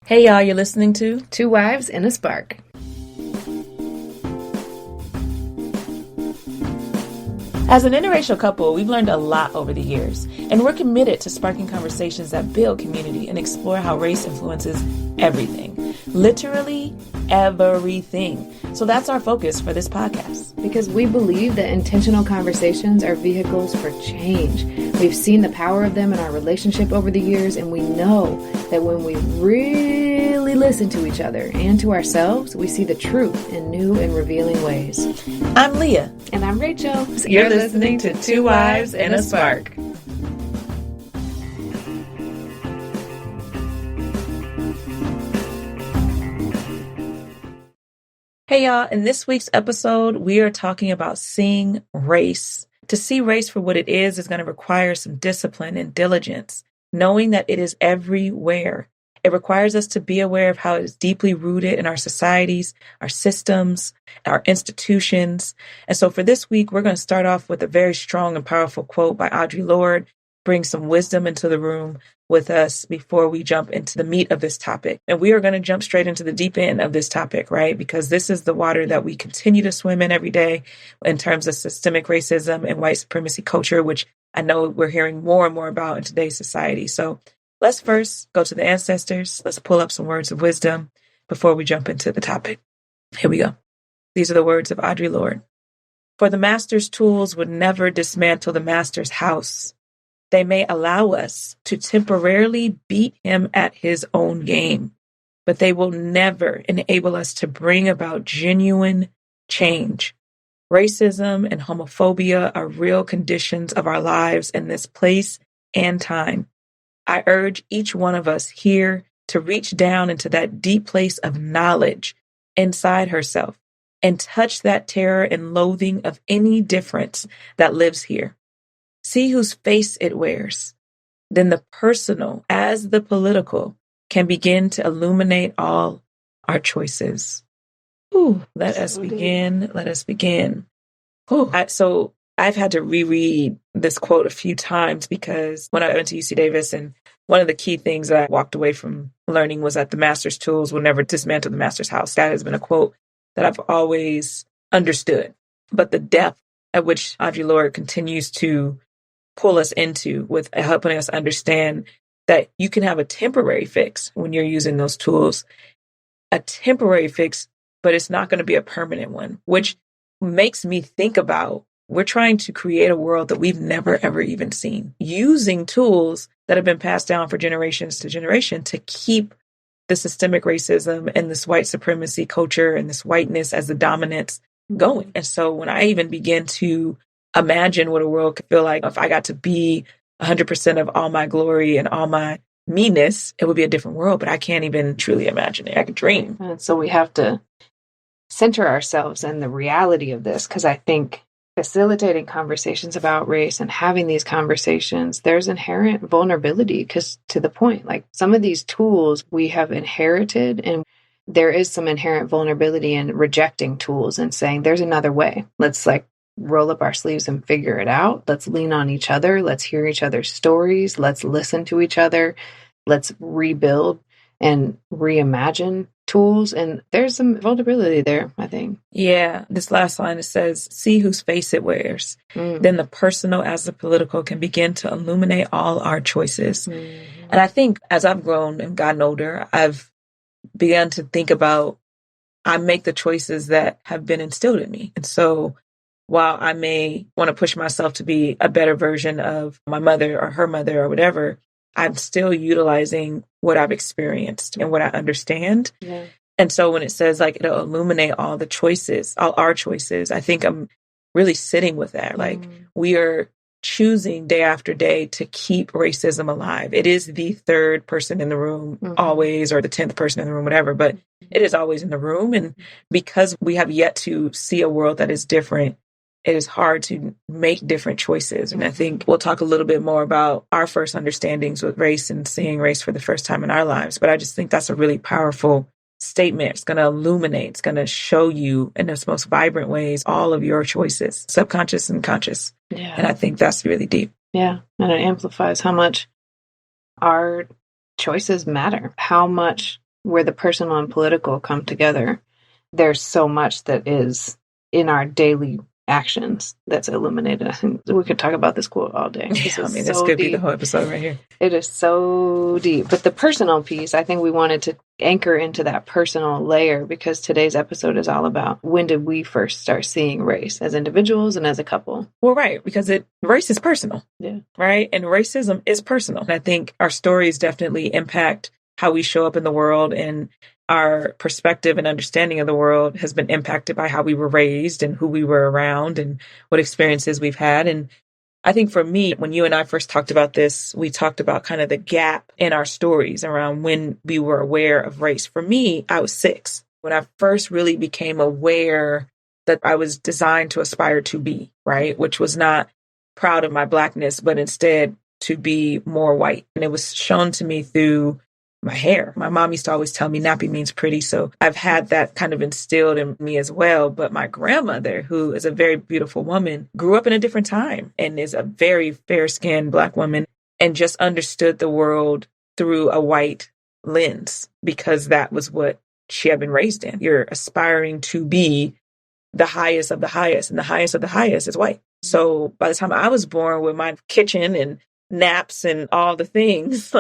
Hey y'all, you're listening to Two Wives and a Spark. As an interracial couple, we've learned a lot over the years, and we're committed to sparking conversations that build community and explore how race influences everything. Literally everything. So that's our focus for this podcast. Because we believe that intentional conversations are vehicles for change. We've seen the power of them in our relationship over the years, and we know that when we really listen to each other and to ourselves, we see the truth in new and revealing ways. I'm Leah. And I'm Rachel. You're listening to Two Wives and a Spark. Hey y'all, in this week's episode, we are talking about seeing race. To see race for what it is going to require some discipline and diligence, knowing that it is everywhere. It requires us to be aware of how it is deeply rooted in our societies, our systems, our institutions. And so for this week, we're going to start off with a very strong and powerful quote by Audre Lorde, bring some wisdom into the room with us before we jump into the meat of this topic. And we are going to jump straight into the deep end of this topic, right? Because this is the water that we continue to swim in every day in terms of systemic racism and white supremacy culture, which I know we're hearing more and more about in today's society. So let's first go to the ancestors. Let's pull up some words of wisdom before we jump into the topic. Here we go. These are the words of Audre Lorde. For the master's tools would never dismantle the master's house. They may allow us to temporarily beat him at his own game, but they will never enable us to bring about genuine change. Racism and homophobia are real conditions of our lives in this place and time. I urge each one of us here to reach down into that deep place of knowledge inside herself and touch that terror and loathing of any difference that lives here. See whose face it wears. Then the personal, as the political, can begin to illuminate all our choices. Ooh, let us begin. Let us begin. So I've had to reread this quote a few times because when I went to UC Davis, and one of the key things that I walked away from learning was that the master's tools will never dismantle the master's house. That has been a quote that I've always understood. But the depth at which Audre Lorde continues to pull us into with helping us understand that you can have a temporary fix when you're using those tools, a temporary fix, but it's not going to be a permanent one, which makes me think about we're trying to create a world that we've never, ever even seen, using tools that have been passed down for generations to generation to keep the systemic racism and this white supremacy culture and this whiteness as the dominance going. And so when I even begin to imagine what a world could feel like if I got to be 100% of all my glory and all my meanness, it would be a different world, but I can't even truly imagine it. I could dream. And so we have to center ourselves in the reality of this, because I think facilitating conversations about race and having these conversations, there's inherent vulnerability, because to the point, like some of these tools we have inherited, and there is some inherent vulnerability in rejecting tools and saying there's another way. Let's roll up our sleeves and figure it out. Let's lean on each other. Let's hear each other's stories. Let's listen to each other. Let's rebuild and reimagine tools. And there's some vulnerability there, I think. Yeah. This last line, it says, see whose face it wears. Then the personal as the political can begin to illuminate all our choices. And I think as I've grown and gotten older, I've begun to think about, I make the choices that have been instilled in me. And so while I may want to push myself to be a better version of my mother or her mother or whatever, I'm still utilizing what I've experienced and what I understand. Yeah. And so when it says it'll illuminate all the choices, all our choices, I think I'm really sitting with that. We are choosing day after day to keep racism alive. It is the third person in the room always, or the 10th person in the room, whatever, but it is always in the room. And because we have yet to see a world that is different, it is hard to make different choices. And I think we'll talk a little bit more about our first understandings with race and seeing race for the first time in our lives. But I just think that's a really powerful statement. It's going to illuminate, it's going to show you in its most vibrant ways all of your choices, subconscious and conscious. Yeah. And I think that's really deep. Yeah. And it amplifies how much our choices matter, how much where the personal and political come together, there's so much that is in our daily actions that's illuminated. I think we could talk about this quote all day. Yeah, I mean, this could be the whole episode right here. It is so deep. But the personal piece, I think we wanted to anchor into that personal layer, because today's episode is all about when did we first start seeing race as individuals and as a couple. Well, right, because race is personal. Yeah. Right? And racism is personal. And I think our stories definitely impact how we show up in the world, and our perspective and understanding of the world has been impacted by how we were raised and who we were around and what experiences we've had. And I think for me, when you and I first talked about this, we talked about kind of the gap in our stories around when we were aware of race. For me, I was 6 when I first really became aware that I was designed to aspire to be, right? Which was not proud of my Blackness, but instead to be more white. And it was shown to me through my hair. My mom used to always tell me nappy means pretty. So I've had that kind of instilled in me as well. But my grandmother, who is a very beautiful woman, grew up in a different time and is a very fair-skinned Black woman, and just understood the world through a white lens, because that was what she had been raised in. You're aspiring to be the highest of the highest, and the highest of the highest is white. So by the time I was born with my kitchen and naps and all the things,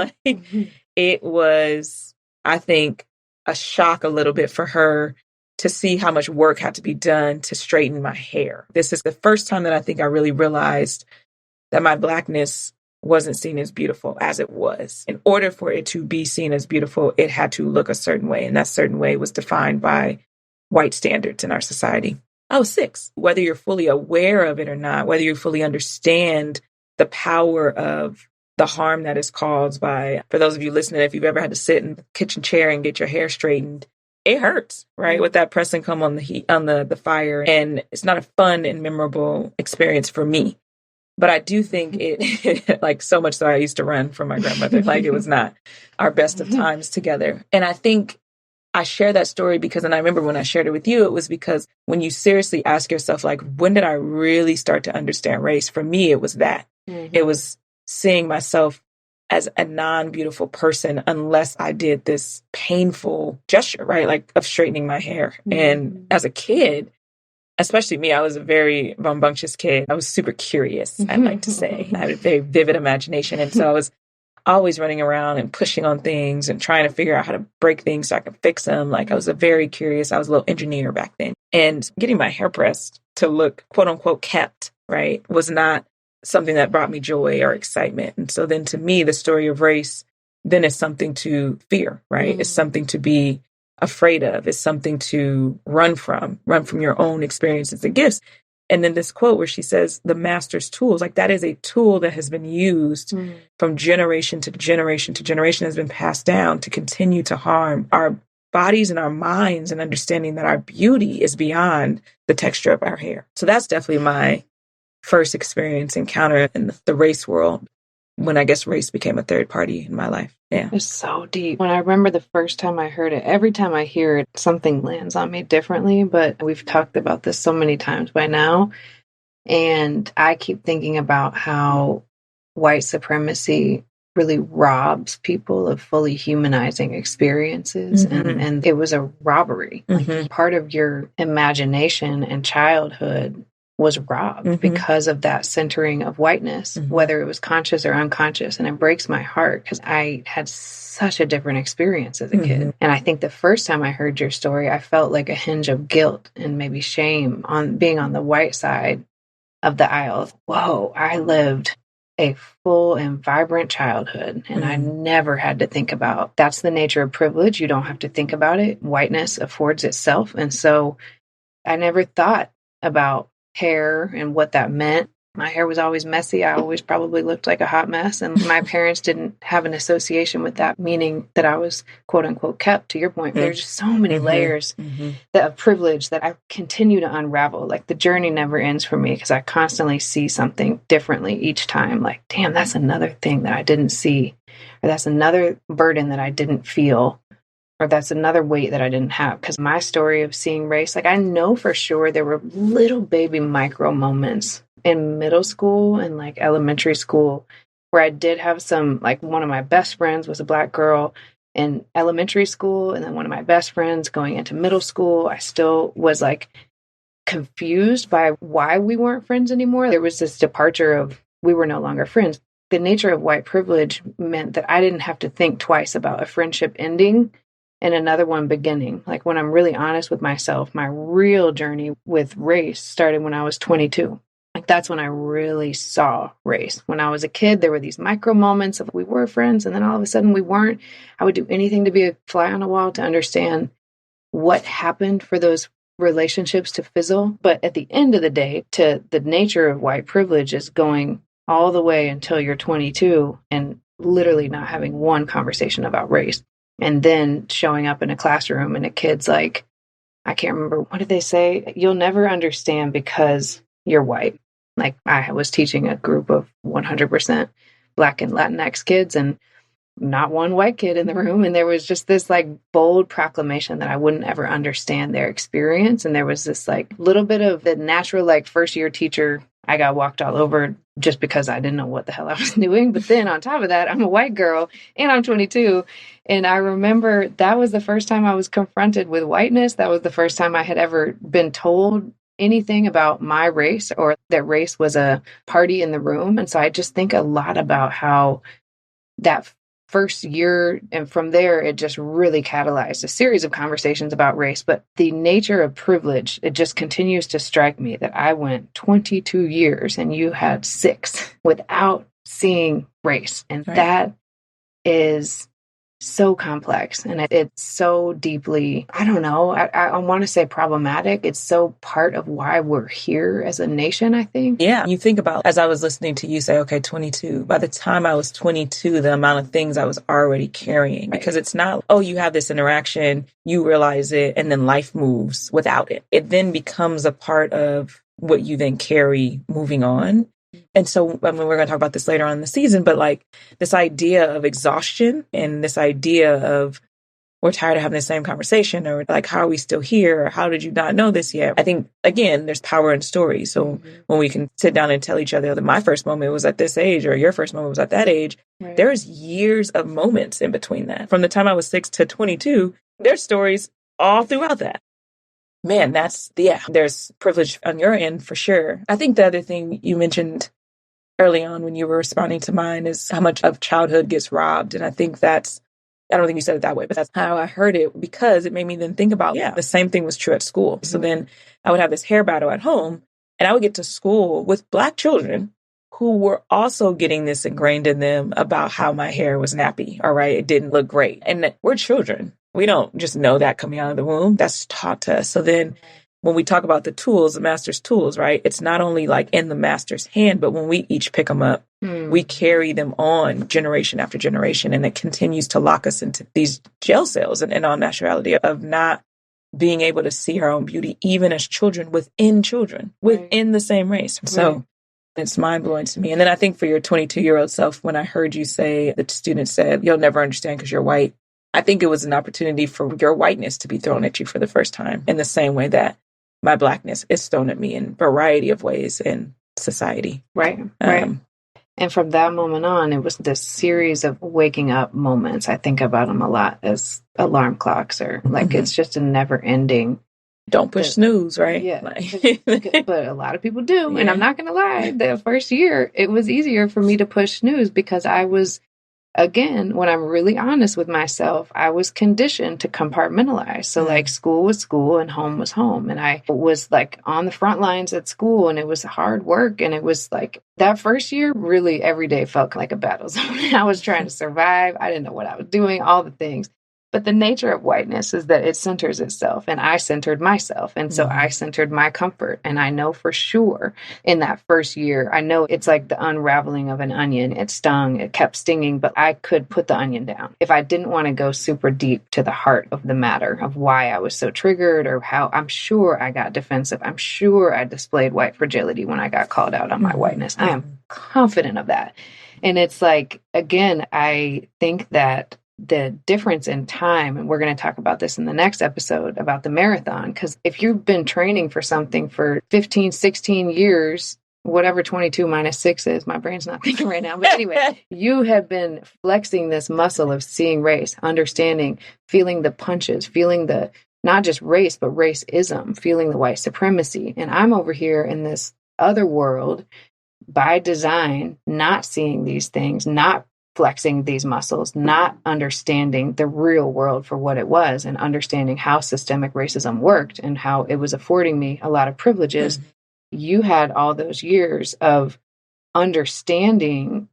it was, I think, a shock a little bit for her to see how much work had to be done to straighten my hair. This is the first time that I think I really realized that my Blackness wasn't seen as beautiful as it was. In order for it to be seen as beautiful, it had to look a certain way. And that certain way was defined by white standards in our society. I was 6. Whether you're fully aware of it or not, whether you fully understand the power of the harm that is caused by, for those of you listening, if you've ever had to sit in the kitchen chair and get your hair straightened, it hurts, right? With that press and come on the heat, on the fire. And it's not a fun and memorable experience for me. But I do think it, like so much so I used to run from my grandmother. Like it was not our best of times together. And I think I share that story because, and I remember when I shared it with you, it was because when you seriously ask yourself, like, when did I really start to understand race? For me, it was that. It was seeing myself as a non-beautiful person unless I did this painful gesture, right? Like of straightening my hair. And as a kid, especially me, I was a very rambunctious kid. I was super curious, I'd like to say. I had a very vivid imagination. And so I was always running around and pushing on things and trying to figure out how to break things so I could fix them. Like I was a little engineer back then. And getting my hair pressed to look quote unquote kept, right, was not something that brought me joy or excitement. And so then to me, the story of race then is something to fear, right? It's something to be afraid of. It's something to run from your own experiences and gifts. And then this quote where she says, the master's tools, like that is a tool that has been used from generation to generation to generation, has been passed down to continue to harm our bodies and our minds, and understanding that our beauty is beyond the texture of our hair. So that's definitely my first encounter in the race world, when I guess race became a third party in my life. Yeah. It's so deep. When I remember the first time I heard it, every time I hear it, something lands on me differently, but we've talked about this so many times by now. And I keep thinking about how white supremacy really robs people of fully humanizing experiences. And it was a robbery. Like part of your imagination and childhood was robbed because of that centering of whiteness, whether it was conscious or unconscious. And it breaks my heart because I had such a different experience as a kid. And I think the first time I heard your story, I felt like a hinge of guilt and maybe shame on being on the white side of the aisle. Whoa, I lived a full and vibrant childhood, and I never had to think about, that's the nature of privilege. You don't have to think about it. Whiteness affords itself. And so I never thought about hair and what that meant. My hair was always messy. I always probably looked like a hot mess. And my parents didn't have an association with that, meaning that I was quote unquote kept. To your point, there's just so many layers of privilege that I continue to unravel. Like the journey never ends for me because I constantly see something differently each time. Like, damn, that's another thing that I didn't see, or that's another burden that I didn't feel, or that's another weight that I didn't have. Because my story of seeing race, like I know for sure there were little baby micro moments in middle school and like elementary school where I did have some, like one of my best friends was a Black girl. in elementary school. And then one of my best friends going into middle school, I still was like confused by why we weren't friends anymore. There was this departure of we were no longer friends. The nature of white privilege meant that I didn't have to think twice about a friendship ending and another one beginning. Like when I'm really honest with myself, my real journey with race started when I was 22. Like that's when I really saw race. When I was a kid, there were these micro moments of we were friends and then all of a sudden we weren't. I would do anything to be a fly on the wall to understand what happened for those relationships to fizzle. But at the end of the day, to the nature of white privilege is going all the way until you're 22 and literally not having one conversation about race. And then showing up in a classroom and a kid's like, I can't remember, what did they say? You'll never understand because you're white. Like I was teaching a group of 100% Black and Latinx kids and not one white kid in the room. And there was just this like bold proclamation that I wouldn't ever understand their experience. And there was this like little bit of the natural, like first year teacher, I got walked all over just because I didn't know what the hell I was doing. But then on top of that, I'm a white girl and I'm 22. And I remember that was the first time I was confronted with whiteness. That was the first time I had ever been told anything about my race or that race was a party in the room. And so I just think a lot about how that first year, and from there, it just really catalyzed a series of conversations about race. But the nature of privilege, it just continues to strike me that I went 22 years and you had 6 without seeing race. And Right. that is so complex and it's so deeply, I don't know, I want to say problematic. It's so part of why we're here as a nation, I think. Yeah. You think about, as I was listening to you say, okay, 22, by the time I was 22, the amount of things I was already carrying, because it's not, oh, you have this interaction, you realize it, and then life moves without it. It then becomes a part of what you then carry moving on. And so, I mean, we're going to talk about this later on in the season, but like this idea of exhaustion and this idea of we're tired of having the same conversation, or like, how are we still here? Or how did you not know this yet? I think, again, there's power in stories. So when we can sit down and tell each other that my first moment was at this age or your first moment was at that age, Right. There's years of moments in between that. From the time I was 6 to 22, there's stories all throughout that. Man, there's privilege on your end for sure. I think the other thing you mentioned early on when you were responding to mine is how much of childhood gets robbed. And I think I don't think you said it that way, but that's how I heard it, because it made me then think about, the same thing was true at school. So then I would have this hair battle at home and I would get to school with Black children who were also getting this ingrained in them about how my hair was nappy. All right. It didn't look great. And we're children. We don't just know that coming out of the womb. That's taught to us. So then when we talk about the tools, the master's tools, right? It's not only like in the master's hand, but when we each pick them up, we carry them on generation after generation. And it continues to lock us into these jail cells and all naturality of not being able to see our own beauty, even as children, within the same race. So it's mind blowing to me. And then I think for your 22-year-old self, when I heard you say, the student said, you'll never understand because you're white, I think it was an opportunity for your whiteness to be thrown at you for the first time in the same way that my Blackness is thrown at me in a variety of ways in society. Right. And from that moment on, it was this series of waking up moments. I think about them a lot as alarm clocks, or like it's just a never ending. Don't push snooze, right? Yeah. But a lot of people do. And I'm not going to lie, the first year, it was easier for me to push snooze because I was, again, when I'm really honest with myself, I was conditioned to compartmentalize. So like school was school and home was home. And I was like on the front lines at school and it was hard work. And it was like that first year, really every day felt like a battle zone. I was trying to survive. I didn't know what I was doing, all the things. But the nature of whiteness is that it centers itself, and I centered myself. And so I centered my comfort. And I know for sure in that first year, I know it's like the unraveling of an onion. It stung, it kept stinging, but I could put the onion down. If I didn't want to go super deep to the heart of the matter of why I was so triggered or how I'm sure I got defensive. I'm sure I displayed white fragility when I got called out on my whiteness. I am confident of that. And it's like, again, I think that the difference in time, and we're going to talk about this in the next episode about the marathon, because if you've been training for something for 15, 16 years, whatever 22 minus 6 is. My brain's not thinking right now. But anyway, you have been flexing this muscle of seeing race, understanding, feeling the punches, feeling the not just race, but racism, feeling the white supremacy. And I'm over here in this other world by design, not seeing these things, not flexing these muscles, not understanding the real world for what it was, and understanding how systemic racism worked and how it was affording me a lot of privileges. You had all those years of understanding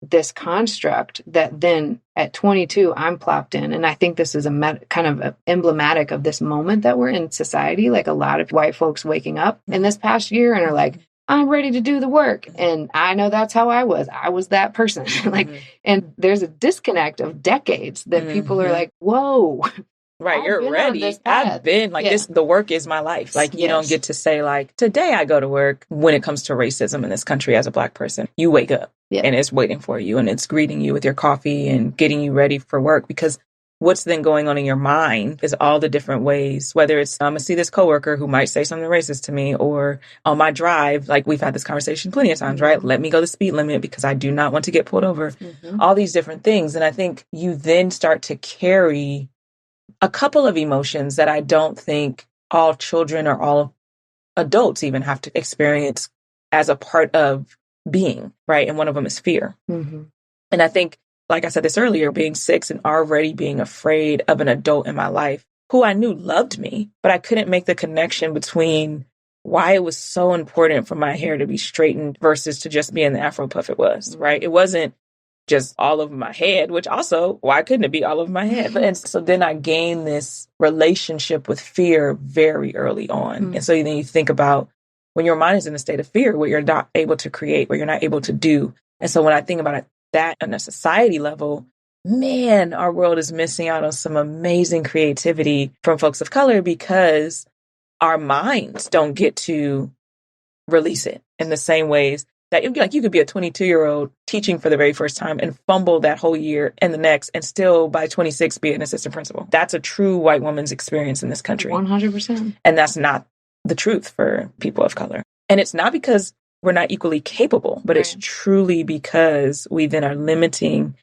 this construct that then at 22 I'm plopped in. And I think this is kind of emblematic of this moment that we're in society. Like a lot of white folks waking up in this past year and are like, I'm ready to do the work. And I know that's how I was. I was that person. And there's a disconnect of decades that people are like, whoa. Right, you're ready. I've been like this. The work is my life. Like you don't get to say like, today I go to work. When it comes to racism in this country as a Black person, you wake up and it's waiting for you and it's greeting you with your coffee and getting you ready for work, because what's then going on in your mind is all the different ways, whether it's I'm gonna see this coworker who might say something racist to me, or on my drive, like we've had this conversation plenty of times, right? Let me go the speed limit because I do not want to get pulled over. All these different things. And I think you then start to carry a couple of emotions that I don't think all children or all adults even have to experience as a part of being, right? And one of them is fear. And I think, like I said this earlier, being 6 and already being afraid of an adult in my life who I knew loved me, but I couldn't make the connection between why it was so important for my hair to be straightened versus to just be in the Afro puff it was, right? It wasn't just all over my head, which also, why couldn't it be all over my head? And so then I gained this relationship with fear very early on. And so then you think about when your mind is in a state of fear, what you're not able to create, what you're not able to do. And so when I think about that on a society level, man, our world is missing out on some amazing creativity from folks of color because our minds don't get to release it in the same ways that it'd be like you could be a 22-year-old teaching for the very first time and fumble that whole year and the next and still by 26 be an assistant principal. That's a true white woman's experience in this country. 100%. And that's not the truth for people of color. And it's not because we're not equally capable, but it's truly because we then are limiting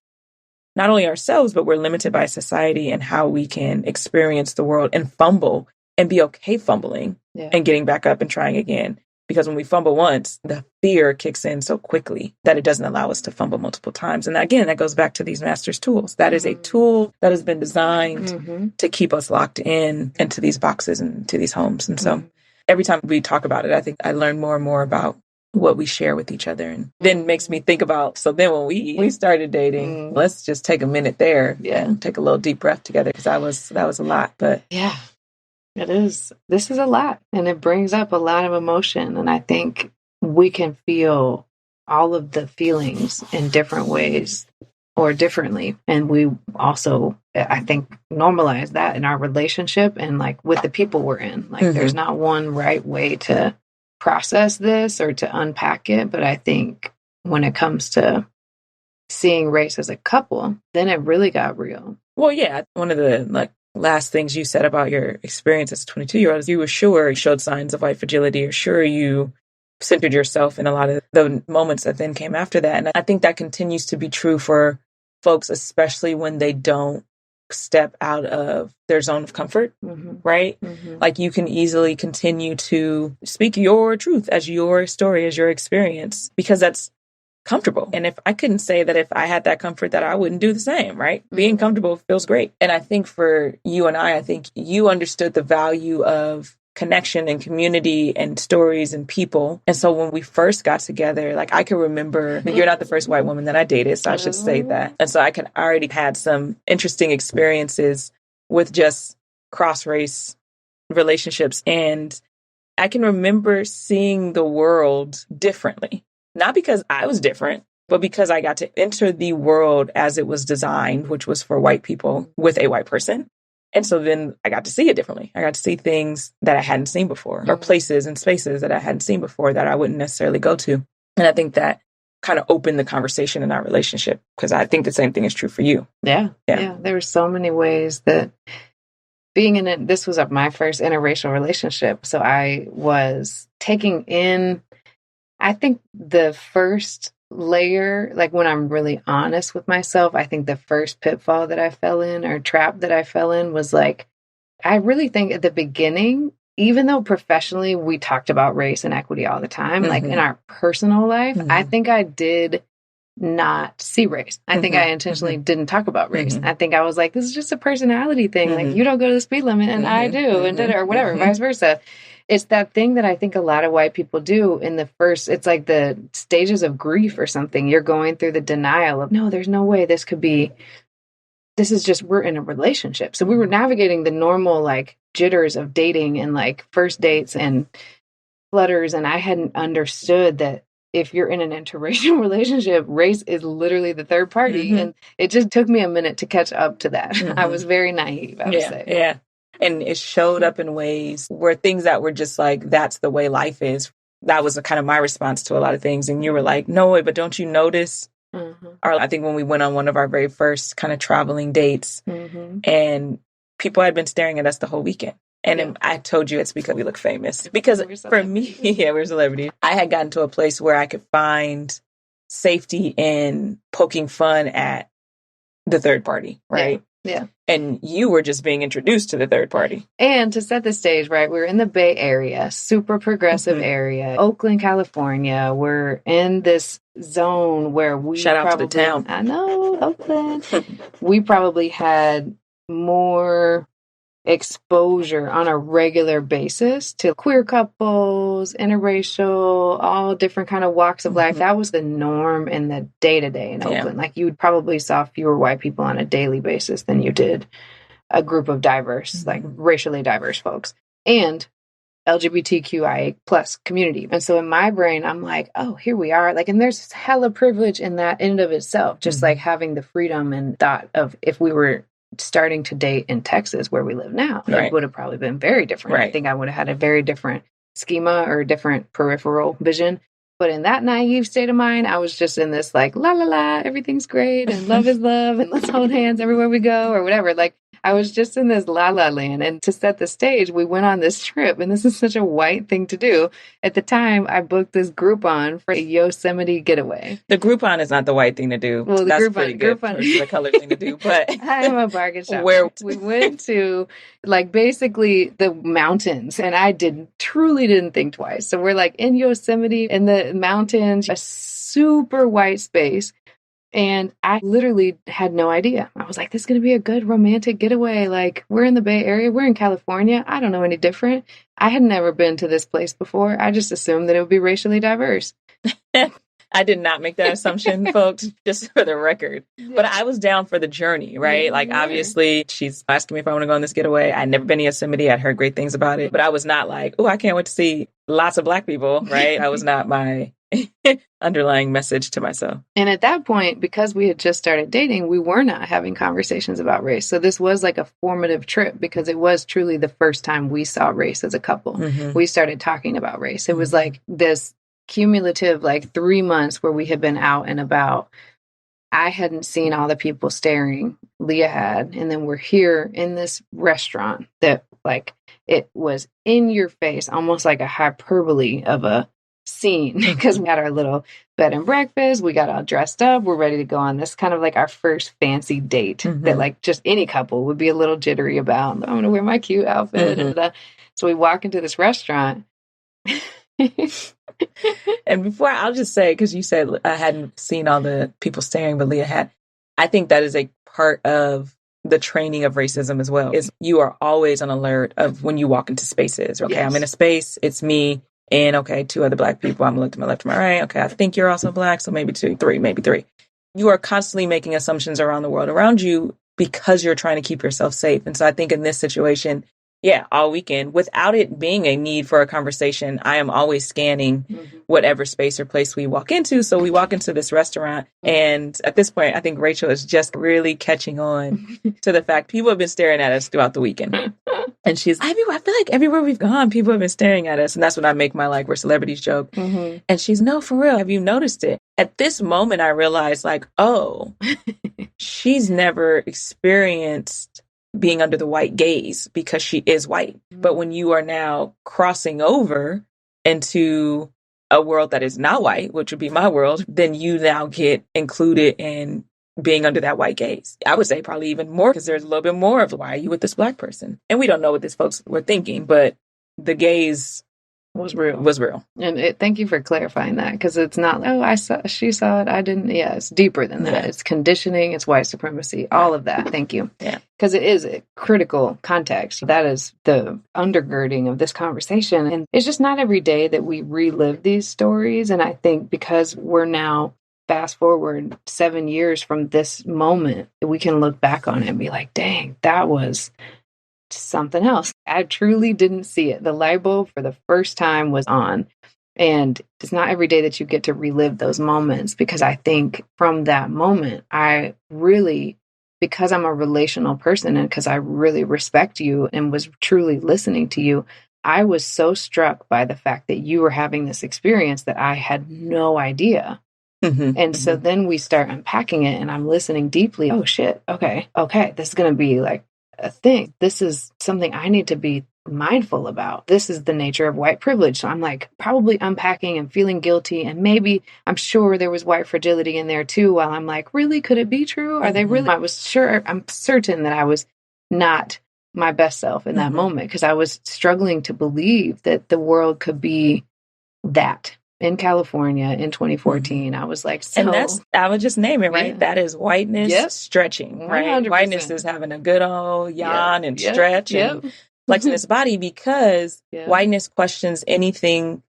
not only ourselves, but we're limited by society and how we can experience the world and fumble and be okay fumbling and getting back up and trying again. Because when we fumble once, the fear kicks in so quickly that it doesn't allow us to fumble multiple times. And again, that goes back to these master's tools. That is a tool that has been designed to keep us locked in into these boxes and to these homes. And so every time we talk about it, I think I learn more and more about what we share with each other. And then makes me think about, so then when we started dating, let's just take a minute there and take a little deep breath together, because that was a lot. But yeah. It is. This is a lot, and it brings up a lot of emotion. And I think we can feel all of the feelings in different ways or differently. And we also, I think, normalize that in our relationship and like with the people we're in. Like there's not one right way to process this or to unpack it. But I think when it comes to seeing race as a couple, then it really got real. Well, yeah. One of the last things you said about your experience as a 22-year-old is you were sure you showed signs of white fragility, or sure you centered yourself in a lot of the moments that then came after that. And I think that continues to be true for folks, especially when they don't step out of their zone of comfort, right? Like you can easily continue to speak your truth as your story, as your experience, because that's comfortable. And if I couldn't say that if I had that comfort that I wouldn't do the same, right? Being comfortable feels great. And I think for you and I think you understood the value of connection and community and stories and people. And so when we first got together, like I can remember, you're not the first white woman that I dated, so I should say that. And so I can already had some interesting experiences with just cross-race relationships. And I can remember seeing the world differently. Not because I was different, but because I got to enter the world as it was designed, which was for white people with a white person. And so then I got to see it differently. I got to see things that I hadn't seen before, or places and spaces that I hadn't seen before that I wouldn't necessarily go to. And I think that kind of opened the conversation in our relationship, because I think the same thing is true for you. Yeah. There were so many ways that being in it, this was my first interracial relationship. So I was taking in I think the first layer, like when I'm really honest with myself, I think the first pitfall that I fell in or trap that I fell in was like, I really think at the beginning, even though professionally we talked about race and equity all the time, like in our personal life, I think I did not see race. I think I intentionally didn't talk about race. I think I was like, this is just a personality thing. Like, you don't go to the speed limit and I do, and or whatever, vice versa. It's that thing that I think a lot of white people do in the first, it's like the stages of grief or something. You're going through the denial of, no, there's no way this could be, this is just, we're in a relationship. So we were navigating the normal like jitters of dating and like first dates and flutters. And I hadn't understood that if you're in an interracial relationship, race is literally the third party. And it just took me a minute to catch up to that. I was very naive, I would say. Yeah. And it showed up in ways where things that were just like, that's the way life is. That was kind of my response to a lot of things. And you were like, no, wait, but don't you notice? Or I think when we went on one of our very first kind of traveling dates and people had been staring at us the whole weekend. And I told you it's because we look famous. Because for me, we're celebrities. I had gotten to a place where I could find safety in poking fun at the third party, right? Yeah. And you were just being introduced to the third party. And to set the stage, right, we're in the Bay Area, super progressive area, Oakland, California. We're in this zone where we shout out to the town. I know, Oakland. We probably had more exposure on a regular basis to queer couples, interracial, all different kind of walks of life. That was the norm in the day-to-day in Oakland. Like you probably saw fewer white people on a daily basis than you did a group of diverse, like racially diverse folks and LGBTQIA plus community. And so in my brain, I'm like, oh, here we are. Like, and there's hella privilege in that in and of itself, just like having the freedom and thought of if we were starting to date in Texas where we live now, it would have probably been very different. I think I would have had a very different schema or different peripheral vision. But in that naive state of mind, I was just in this like, la, la, la, everything's great and love is love and let's hold hands everywhere we go or whatever. Like I was just in this la la land. And to set the stage, we went on this trip and this is such a white thing to do. At the time, I booked this Groupon for a Yosemite getaway. The Groupon is not the white thing to do. Well, that's pretty good for the colored thing to do. But I am a bargain shopper. Where we went to like basically the mountains and I truly didn't think twice. So we're like in Yosemite in the mountains, a super white space. And I literally had no idea. I was like, this is going to be a good romantic getaway. Like, we're in the Bay Area. We're in California. I don't know any different. I had never been to this place before. I just assumed that it would be racially diverse. I did not make that assumption, folks, just for the record. But I was down for the journey, right? Like, obviously, she's asking me if I want to go on this getaway. I'd never been to Yosemite. I'd heard great things about it. But I was not like, oh, I can't wait to see lots of Black people, right? That was not my underlying message to myself. And at that point, because we had just started dating, we were not having conversations about race. So this was like a formative trip because it was truly the first time we saw race as a couple. We started talking about race. It was like this cumulative, like 3 months where we had been out and about. I hadn't seen all the people staring. Leah had. And then we're here in this restaurant that like it was in your face, almost like a hyperbole of a scene because we had our little bed and breakfast. We got all dressed up. We're ready to go on this kind of like our first fancy date that like just any couple would be a little jittery about. I'm going to wear my cute outfit. So we walk into this restaurant. And before I'll just say, because you said I hadn't seen all the people staring, but Leah had. I think that is a part of the training of racism as well. Is you are always on alert of when you walk into spaces. Okay, I'm in a space. It's me. And okay, 2 other Black people. I'm looking to my left, to my right. Okay, I think you're also Black, so maybe 2, 3, maybe 3. You are constantly making assumptions around the world around you because you're trying to keep yourself safe. And so I think in this situation, all weekend, without it being a need for a conversation, I am always scanning whatever space or place we walk into. So we walk into this restaurant. And at this point, I think Rachel is just really catching on to the fact people have been staring at us throughout the weekend. And she's, I feel like everywhere we've gone, people have been staring at us. And that's when I make my like, we're celebrities joke. And she's, no, for real. Have you noticed it? At this moment, I realized like, oh, she's never experienced being under the white gaze because she is white. But when you are now crossing over into a world that is not white, which would be my world, then you now get included in being under that white gaze. I would say probably even more, because there's a little bit more of, why are you with this Black person? And we don't know what these folks were thinking, but the gaze was real. And thank you for clarifying that, because it's not, she saw it, I didn't. Yeah, it's deeper than that. It's conditioning, it's white supremacy, all of that. Thank you. Yeah. Because it is a critical context. That is the undergirding of this conversation. And it's just not every day that we relive these stories. And I think because we're now fast forward 7 years from this moment, we can look back on it and be like, dang, that was something else. I truly didn't see it. The light bulb for the first time was on. And it's not every day that you get to relive those moments, because I think from that moment, I really, because I'm a relational person and because I really respect you and was truly listening to you, I was so struck by the fact that you were having this experience that I had no idea. And so then we start unpacking it, and I'm listening deeply. Oh shit. Okay. This is going to be like a thing. This is something I need to be mindful about. This is the nature of white privilege. So I'm like probably unpacking and feeling guilty. And maybe I'm sure there was white fragility in there too, while I'm like, really, could it be true? Are they really? I'm certain that I was not my best self in that moment, because I was struggling to believe that the world could be that. In California in 2014, I was like, so. And I would just name it, right? Yeah. That is whiteness stretching, right? 100%. Whiteness is having a good old yawn and stretch and flexing its body, because whiteness questions anything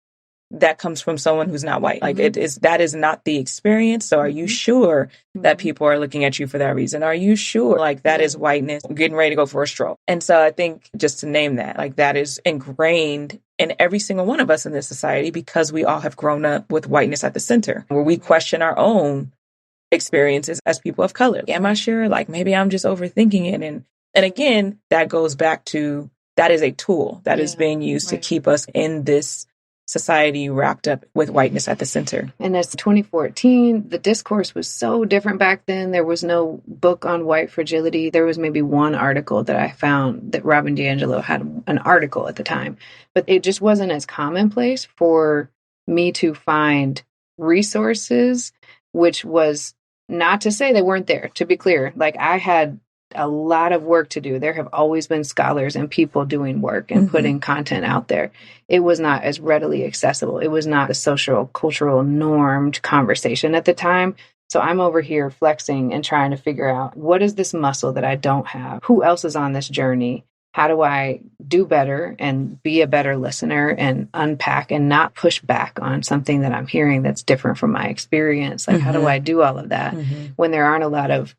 that comes from someone who's not white. Like that is not the experience. So are you sure that people are looking at you for that reason? Are you sure like that is whiteness getting ready to go for a stroll? And so I think just to name that, like that is ingrained in every single one of us in this society, because we all have grown up with whiteness at the center, where we question our own experiences as people of color. Am I sure? Like maybe I'm just overthinking it. And again, that goes back to, that is a tool that is being used to keep us in this society wrapped up with whiteness at the center. And as 2014, the discourse was so different back then. There was no book on white fragility. There was maybe one article that I found that Robin DiAngelo had an article at the time, but it just wasn't as commonplace for me to find resources, which was not to say they weren't there, to be clear. Like I had a lot of work to do. There have always been scholars and people doing work and putting content out there. It was not as readily accessible. It was not a social, cultural normed conversation at the time. So I'm over here flexing and trying to figure out, what is this muscle that I don't have? Who else is on this journey? How do I do better and be a better listener and unpack and not push back on something that I'm hearing that's different from my experience? Like, how do I do all of that when there aren't a lot of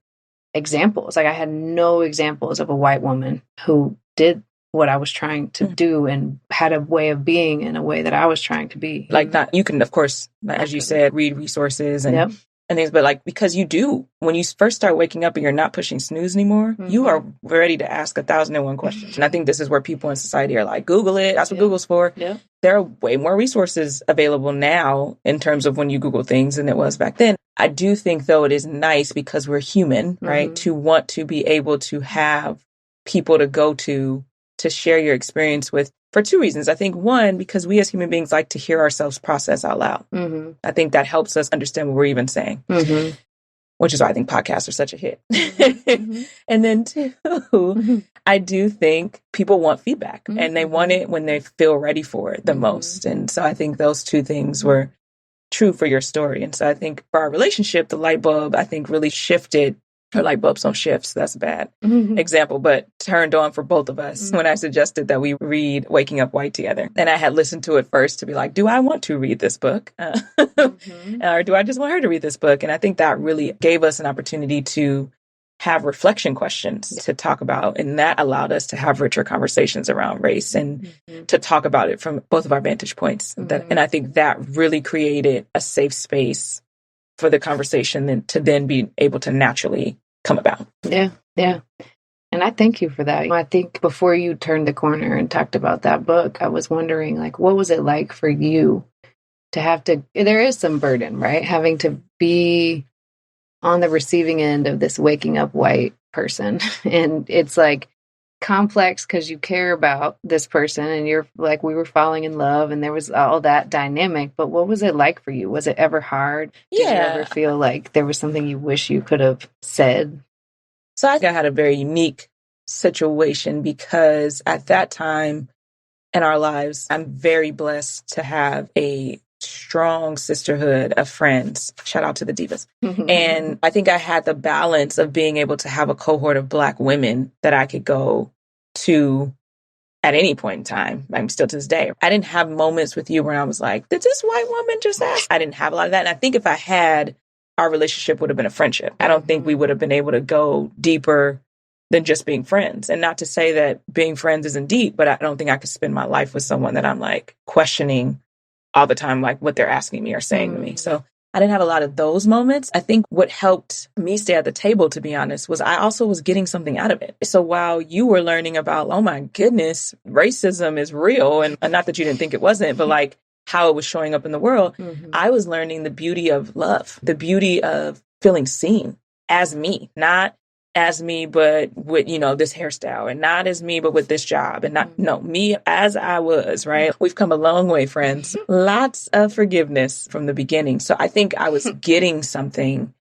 examples? Like I had no examples of a white woman who did what I was trying to do and had a way of being in a way that I was trying to be. Like that, you can, of course, as you said, read resources and things, but like, because you do, when you first start waking up and you're not pushing snooze anymore, you are ready to ask 1,001 questions. And I think this is where people in society are like, Google it. That's what Google's for. There are way more resources available now in terms of when you Google things than it was back then. I do think, though, it is nice, because we're human, right, to want to be able to have people to go to share your experience with, for two reasons. I think one, because we as human beings like to hear ourselves process out loud. I think that helps us understand what we're even saying, which is why I think podcasts are such a hit. And then two, I do think people want feedback and they want it when they feel ready for it the most. And so I think those two things were true for your story. And so I think for our relationship, the light bulb, I think, really shifted. Or light bulbs don't shift, so that's a bad example, but turned on for both of us when I suggested that we read Waking Up White together. And I had listened to it first to be like, do I want to read this book? Or do I just want her to read this book? And I think that really gave us an opportunity to have reflection questions to talk about. And that allowed us to have richer conversations around race and to talk about it from both of our vantage points. And I think that really created a safe space for the conversation to then be able to naturally come about. Yeah. And I thank you for that. I think before you turned the corner and talked about that book, I was wondering, like, what was it like for you to have to, there is some burden, right? Having to be on the receiving end of this waking up white person. And it's like, complex because you care about this person and you're like, we were falling in love and there was all that dynamic. But what was it like for you? Was it ever hard? Did you ever feel like there was something you wish you could have said? So I think I had a very unique situation because at that time in our lives, I'm very blessed to have a strong sisterhood of friends. Shout out to the divas. And I think I had the balance of being able to have a cohort of Black women that I could go to at any point in time. I'm still to this day. I didn't have moments with you where I was like, did this white woman just ask? I didn't have a lot of that. And I think if I had, our relationship would have been a friendship. I don't think we would have been able to go deeper than just being friends. And not to say that being friends isn't deep, but I don't think I could spend my life with someone that I'm like questioning all the time, like what they're asking me or saying to me. So I didn't have a lot of those moments. I think what helped me stay at the table, to be honest, was I also was getting something out of it. So while you were learning about, oh my goodness, racism is real, and not that you didn't think it wasn't, but like how it was showing up in the world, I was learning the beauty of love, the beauty of feeling seen as me, not as me, but with, you know, this hairstyle, and not as me, but with this job, and not, no, me as I was, right? We've come a long way, friends. Lots of forgiveness from the beginning. So I think I was getting something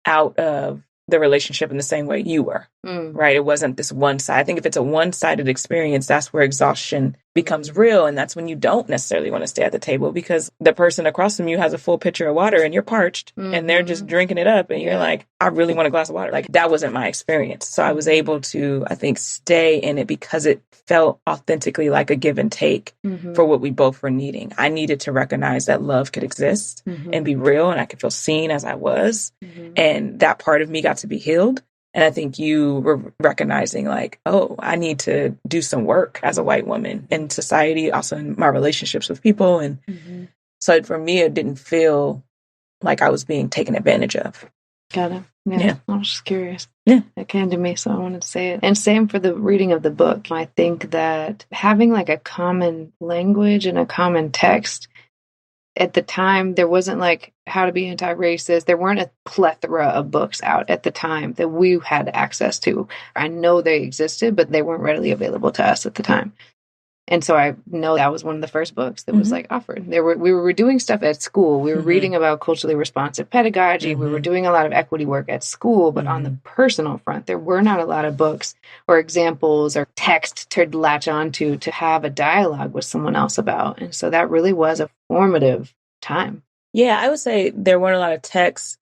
out of the relationship in the same way you were, right? It wasn't this one side. I think if it's a one-sided experience, that's where exhaustion becomes real. And that's when you don't necessarily want to stay at the table because the person across from you has a full pitcher of water and you're parched and they're just drinking it up. And you're like, I really want a glass of water. Like that wasn't my experience. So I was able to, I think, stay in it because it felt authentically like a give and take for what we both were needing. I needed to recognize that love could exist and be real, and I could feel seen as I was. And that part of me got to be healed. And I think you were recognizing like, oh, I need to do some work as a white woman in society, also in my relationships with people. And so for me, it didn't feel like I was being taken advantage of. Got it. Yeah. I was just curious. Yeah. It came to me, so I wanted to say it. And same for the reading of the book. I think that having like a common language and a common text, at the time, there wasn't like how to be anti-racist. There weren't a plethora of books out at the time that we had access to. I know they existed, but they weren't readily available to us at the time. And so I know that was one of the first books that was like offered. We were doing stuff at school. We were reading about culturally responsive pedagogy. We were doing a lot of equity work at school, but on the personal front, there were not a lot of books or examples or text to latch onto to have a dialogue with someone else about. And so that really was a formative time. Yeah, I would say there weren't a lot of texts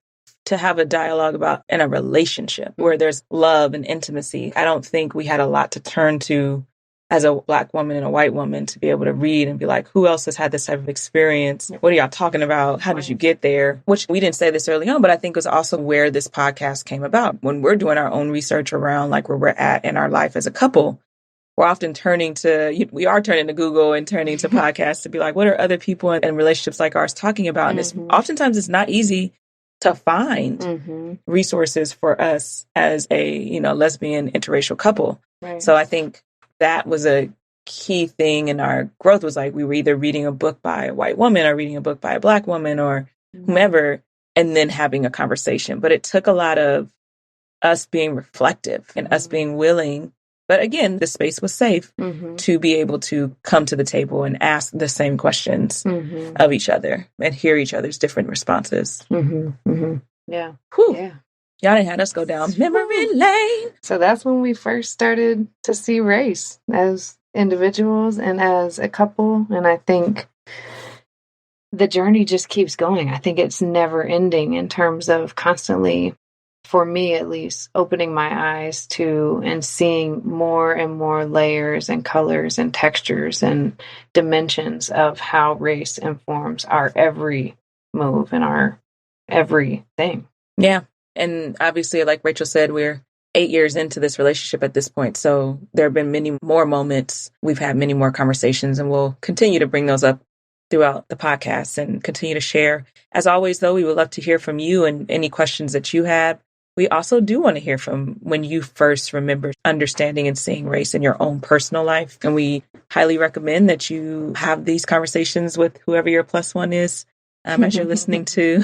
to have a dialogue about in a relationship where there's love and intimacy. I don't think we had a lot to turn to as a Black woman and a white woman to be able to read and be like, who else has had this type of experience? What are y'all talking about? How did you get there? Which we didn't say this early on, but I think was also where this podcast came about. When we're doing our own research around like where we're at in our life as a couple, we're often turning to Google and turning to podcasts to be like, what are other people in relationships like ours talking about? And oftentimes it's not easy to find resources for us as a, lesbian interracial couple. Right. So I think that was a key thing in our growth was like we were either reading a book by a white woman or reading a book by a Black woman or whomever, and then having a conversation. But it took a lot of us being reflective and us being willing. But again, the space was safe to be able to come to the table and ask the same questions of each other and hear each other's different responses. Yeah. Whew. Yeah. Y'all done had us go down memory lane. So that's when we first started to see race as individuals and as a couple. And I think the journey just keeps going. I think it's never ending in terms of constantly, for me at least, opening my eyes to and seeing more and more layers and colors and textures and dimensions of how race informs our every move and our everything. Yeah. And obviously, like Rachel said, we're 8 years into this relationship at this point. So there have been many more moments. We've had many more conversations, and we'll continue to bring those up throughout the podcast and continue to share. As always, though, we would love to hear from you and any questions that you have. We also do want to hear from when you first remember understanding and seeing race in your own personal life. And we highly recommend that you have these conversations with whoever your plus one is as you're listening to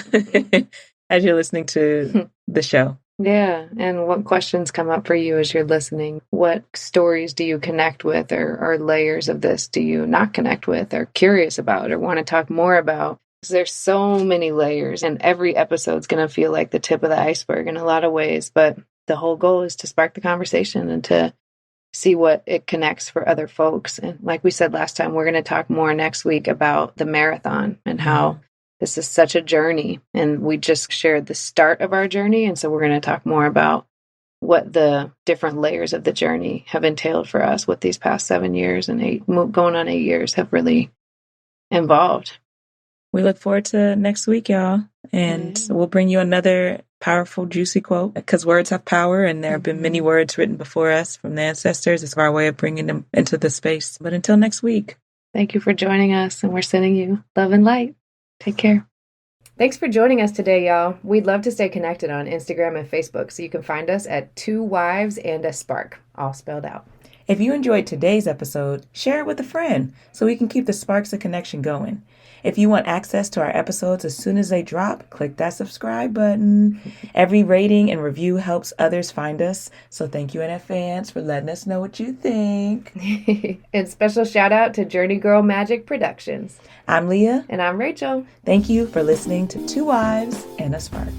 the show. Yeah. And what questions come up for you as you're listening? What stories do you connect with, or layers of this do you not connect with, or curious about, or want to talk more about? Because there's so many layers, and every episode's going to feel like the tip of the iceberg in a lot of ways. But the whole goal is to spark the conversation and to see what it connects for other folks. And like we said last time, we're going to talk more next week about the marathon and how this is such a journey. And we just shared the start of our journey. And so we're going to talk more about what the different layers of the journey have entailed for us, what these past 7 years and going on 8 years have really involved. We look forward to next week, y'all. And we'll bring you another powerful, juicy quote, because words have power, and there have been many words written before us from the ancestors. It's our way of bringing them into the space. But until next week. Thank you for joining us, and we're sending you love and light. Take care. Thanks for joining us today, y'all. We'd love to stay connected on Instagram and Facebook, so you can find us at 2 Wives and a Spark, all spelled out. If you enjoyed today's episode, share it with a friend so we can keep the sparks of connection going. If you want access to our episodes as soon as they drop, click that subscribe button. Every rating and review helps others find us, so thank you in advance for letting us know what you think. And special shout out to Journey Girl Magic Productions. I'm Leah. And I'm Rachel. Thank you for listening to 2 Wives and a Spark.